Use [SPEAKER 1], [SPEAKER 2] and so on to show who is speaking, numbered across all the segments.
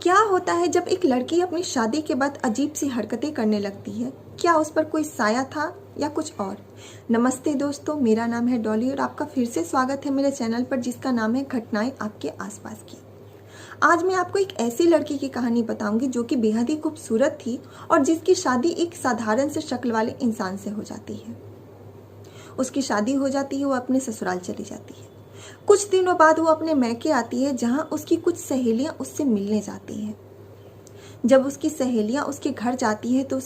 [SPEAKER 1] क्या होता है जब एक लड़की अपनी शादी के बाद अजीब सी हरकतें करने लगती है? क्या उस पर कोई साया था या कुछ और? नमस्ते दोस्तों, मेरा नाम है डॉली और आपका फिर से स्वागत है मेरे चैनल पर जिसका नाम है घटनाएं आपके आसपास की। आज मैं आपको एक ऐसी लड़की की कहानी बताऊंगी जो कि बेहद ही खूबसूरत थी और जिसकी शादी एक साधारण से शक्ल वाले इंसान से हो जाती है। उसकी शादी हो जाती है, वो अपने ससुराल चली जाती है। कुछ दिनों बाद वो अपने मैके आती है जहां उसकी कुछ सहेलियां उससे मिलने जाती हैं। जब उसकी सहेलियां उसके घर जाती है तो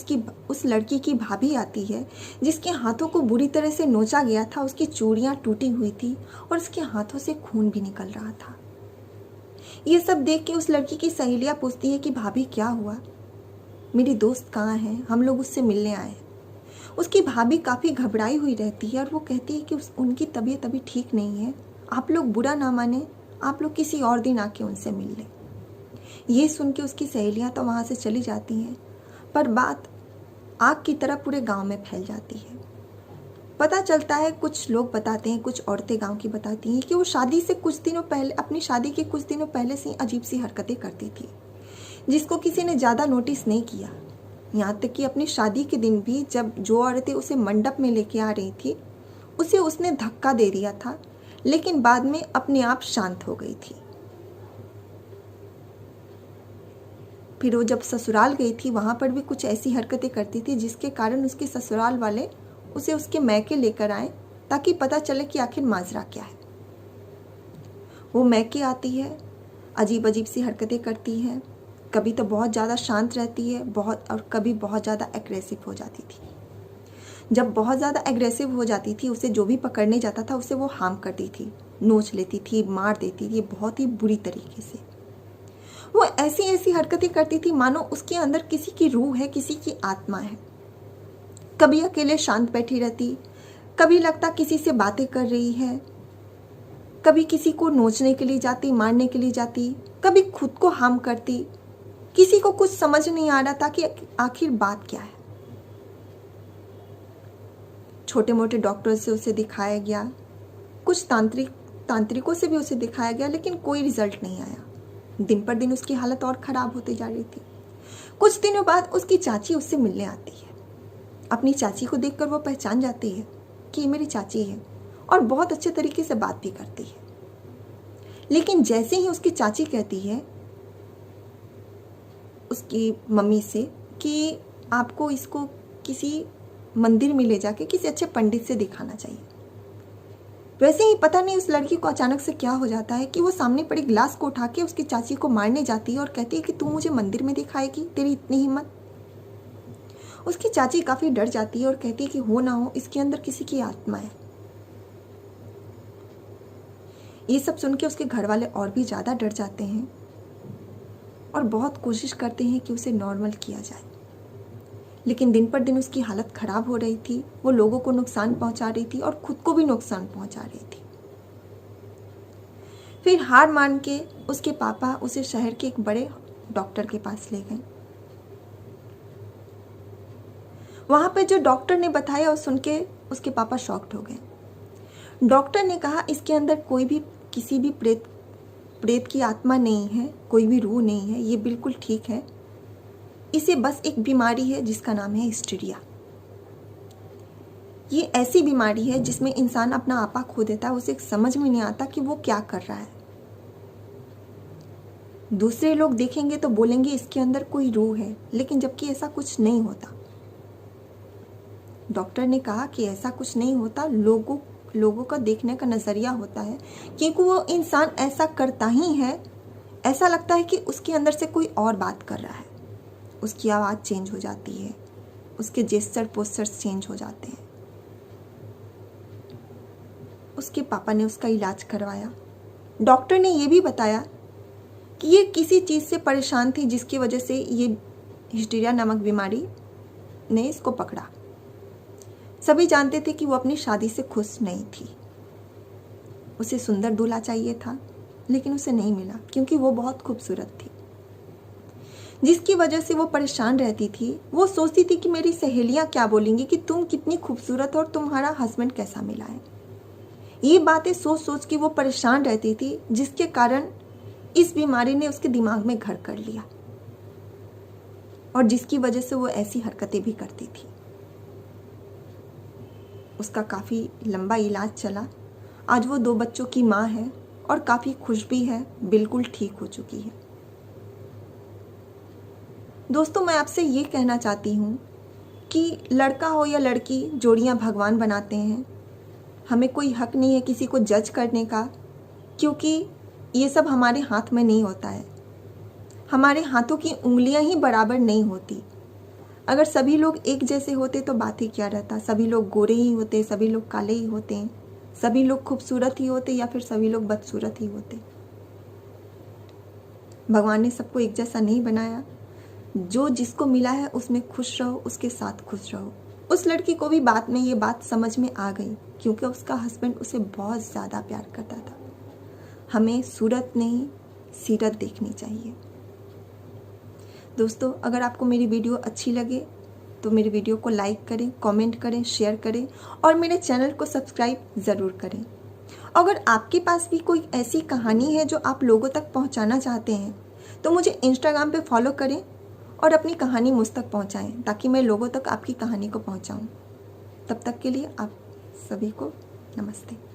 [SPEAKER 1] उस लड़की की भाभी आती है जिसके हाथों को बुरी तरह से नोचा गया था। उसकी चूड़ियां टूटी हुई थी और उसके हाथों से खून भी निकल रहा था। ये सब देख के उस लड़की की सहेलियां पूछती है कि भाभी क्या हुआ, मेरी दोस्त कहाँ है, हम लोग उससे मिलने आए हैं। उसकी भाभी काफ़ी घबराई हुई रहती है और वो कहती है कि उनकी तबीयत अभी ठीक नहीं है, आप लोग बुरा ना माने, आप लोग किसी और दिन आके उनसे मिल लें। ये सुन के उसकी सहेलियां तो वहाँ से चली जाती हैं, पर बात आग की तरह पूरे गांव में फैल जाती है। पता चलता है, कुछ लोग बताते हैं, कुछ औरतें गांव की बताती हैं कि वो शादी से कुछ दिनों पहले, अपनी शादी के कुछ दिनों पहले से अजीब सी हरकतें करती थी जिसको किसी ने ज़्यादा नोटिस नहीं किया। यहाँ तक कि अपनी शादी के दिन भी जब जो औरतें उसे मंडप में लेके आ रही थी उसे उसने धक्का दे दिया था, लेकिन बाद में अपने आप शांत हो गई थी। फिर वो जब ससुराल गई थी वहाँ पर भी कुछ ऐसी हरकतें करती थी जिसके कारण उसके ससुराल वाले उसे उसके मैके लेकर आए ताकि पता चले कि आखिर माजरा क्या है। वो मैके आती है, अजीब अजीब सी हरकतें करती है, कभी तो बहुत ज़्यादा शांत रहती है और कभी बहुत ज़्यादा एग्रेसिव हो जाती थी। जब बहुत ज़्यादा एग्रेसिव हो जाती थी उसे जो भी पकड़ने जाता था उसे वो हार्म करती थी, नोच लेती थी, मार देती थी, बहुत ही बुरी तरीके से। वो ऐसी ऐसी हरकतें करती थी मानो उसके अंदर किसी की रूह है, किसी की आत्मा है। कभी अकेले शांत बैठी रहती, कभी लगता किसी से बातें कर रही है, कभी किसी को नोचने के लिए जाती, मारने के लिए जाती, कभी खुद को हार्म करती। किसी को कुछ समझ नहीं आ रहा था कि आखिर बात क्या है। छोटे मोटे डॉक्टर से उसे दिखाया गया, कुछ तांत्रिकों से भी उसे दिखाया गया, लेकिन कोई रिजल्ट नहीं आया। दिन पर दिन उसकी हालत और ख़राब होती जा रही थी। कुछ दिनों बाद उसकी चाची उससे मिलने आती है। अपनी चाची को देखकर वो पहचान जाती है कि ये मेरी चाची है और बहुत अच्छे तरीके से बात भी करती है। लेकिन जैसे ही उसकी चाची कहती है उसकी मम्मी से कि आपको इसको किसी मंदिर में ले जाके किसी अच्छे पंडित से दिखाना चाहिए, वैसे ही पता नहीं उस लड़की को अचानक से क्या हो जाता है कि वो सामने पड़े गिलास को उठा के उसकी चाची को मारने जाती है और कहती है कि तू मुझे मंदिर में दिखाएगी, तेरी इतनी हिम्मत। उसकी चाची काफ़ी डर जाती है और कहती है कि हो ना हो इसके अंदर किसी की आत्मा है। ये सब सुन के उसके घर वाले और भी ज़्यादा डर जाते हैं और बहुत कोशिश करते हैं कि उसे नॉर्मल किया जाए, लेकिन दिन पर दिन उसकी हालत ख़राब हो रही थी। वो लोगों को नुकसान पहुंचा रही थी और खुद को भी नुकसान पहुंचा रही थी। फिर हार मान के उसके पापा उसे शहर के एक बड़े डॉक्टर के पास ले गए। वहाँ पे जो डॉक्टर ने बताया और सुन के उसके पापा शॉक्ड हो गए। डॉक्टर ने कहा इसके अंदर कोई भी किसी भी प्रेत की आत्मा नहीं है, कोई भी रूह नहीं है, ये बिल्कुल ठीक है। इसे बस एक बीमारी है जिसका नाम है हिस्टीरिया। ये ऐसी बीमारी है जिसमें इंसान अपना आपा खो देता है, उसे समझ में नहीं आता कि वो क्या कर रहा है। दूसरे लोग देखेंगे तो बोलेंगे इसके अंदर कोई रूह है, लेकिन जबकि ऐसा कुछ नहीं होता। डॉक्टर ने कहा कि ऐसा कुछ नहीं होता, लोगों का देखने का नज़रिया होता है, क्योंकि वो इंसान ऐसा करता ही है, ऐसा लगता है कि उसके अंदर से कोई और बात कर रहा है। उसकी आवाज़ चेंज हो जाती है, उसके जेस्चर पोस्चर्स चेंज हो जाते हैं। उसके पापा ने उसका इलाज करवाया। डॉक्टर ने ये भी बताया कि ये किसी चीज़ से परेशान थी जिसकी वजह से ये हिस्टीरिया नामक बीमारी ने इसको पकड़ा। सभी जानते थे कि वो अपनी शादी से खुश नहीं थी। उसे सुंदर दूल्हा चाहिए था, लेकिन उसे नहीं मिला क्योंकि वो बहुत खूबसूरत थी, जिसकी वजह से वो परेशान रहती थी। वो सोचती थी कि मेरी सहेलियां क्या बोलेंगी कि तुम कितनी खूबसूरत हो और तुम्हारा हस्बैंड कैसा मिला है। ये बातें सोच सोच के वो परेशान रहती थी, जिसके कारण इस बीमारी ने उसके दिमाग में घर कर लिया और जिसकी वजह से वो ऐसी हरकतें भी करती थी। उसका काफ़ी लंबा इलाज चला। आज वो 2 बच्चों की माँ है और काफ़ी खुश भी है, बिल्कुल ठीक हो चुकी है। दोस्तों, मैं आपसे ये कहना चाहती हूँ कि लड़का हो या लड़की, जोड़ियाँ भगवान बनाते हैं। हमें कोई हक नहीं है किसी को जज करने का, क्योंकि ये सब हमारे हाथ में नहीं होता है। हमारे हाथों की उंगलियां ही बराबर नहीं होती। अगर सभी लोग एक जैसे होते तो बात ही क्या रहता। सभी लोग गोरे ही होते, सभी लोग काले ही होते, सभी लोग खूबसूरत ही होते या फिर सभी लोग बदसूरत ही होते। भगवान ने सबको एक जैसा नहीं बनाया। जो जिसको मिला है उसमें खुश रहो, उसके साथ खुश रहो। उस लड़की को भी बाद में ये बात समझ में आ गई, क्योंकि उसका हस्बैंड उसे बहुत ज़्यादा प्यार करता था। हमें सूरत नहीं, सीरत देखनी चाहिए। दोस्तों, अगर आपको मेरी वीडियो अच्छी लगे तो मेरी वीडियो को लाइक करें, कमेंट करें, शेयर करें और मेरे चैनल को सब्सक्राइब ज़रूर करें। अगर आपके पास भी कोई ऐसी कहानी है जो आप लोगों तक पहुंचाना चाहते हैं तो मुझे इंस्टाग्राम पे फॉलो करें और अपनी कहानी मुझ तक पहुंचाएं, ताकि मैं लोगों तक आपकी कहानी को पहुंचाऊं। तब तक के लिए आप सभी को नमस्ते।